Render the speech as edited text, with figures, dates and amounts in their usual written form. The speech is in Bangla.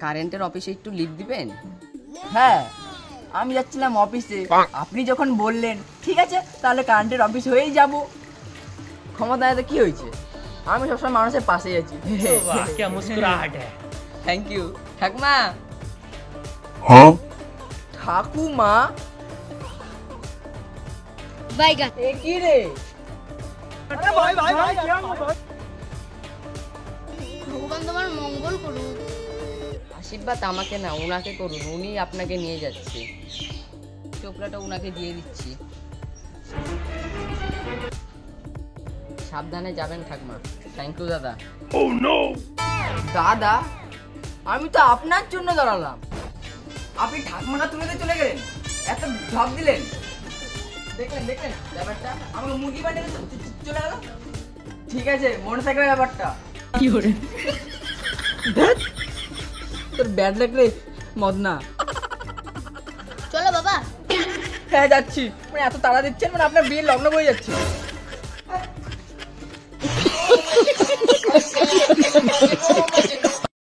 কারেন্টের অফিসে একটু লিভ দিবেন? হ্যাঁ, আমি যাচ্ছিলাম অফিসে, আপনি যখন বললেন ঠিক আছে তাহলে কারেন্টের অফিস হয়েই যাব। ক্ষমতা এতে কি হয়েছে, আমি সবসময় মানুষের পাশেই আছি। Thank you. ঠাকমা। ঠাকুমা? বাইগান। এ কি রে? ভগবান তোমার মঙ্গল করুন। আশীর্বাদ আমাকে না, ওনাকে করুন, উনি আপনাকে নিয়ে যাচ্ছে। টোকরাটা ওনাকে দিয়ে দিচ্ছি। সাবধানে যাবেন ঠাকমা। থ্যাংক ইউ দাদা। দাদা, আমি তো আপনার জন্য দাঁড়ালাম, আপনি ঠাকুমাটা তুলে দিয়ে চলে গেলেন, এত ঝাঁপ দিলেন। দেখলেন দেখলেন ব্যাপারটা, আমাকে মুরগি বানিয়ে চলে গেল। ঠিক আছে, মনে থাকবে ব্যাপারটা। কি করে তোর ব্যাড লাগলে মদ না। চলো বাবা। হ্যাঁ যাচ্ছি। মানে এত তাড়া দিচ্ছেন, মানে আপনার বিয়ের লগ্ন বয়ে যাচ্ছে।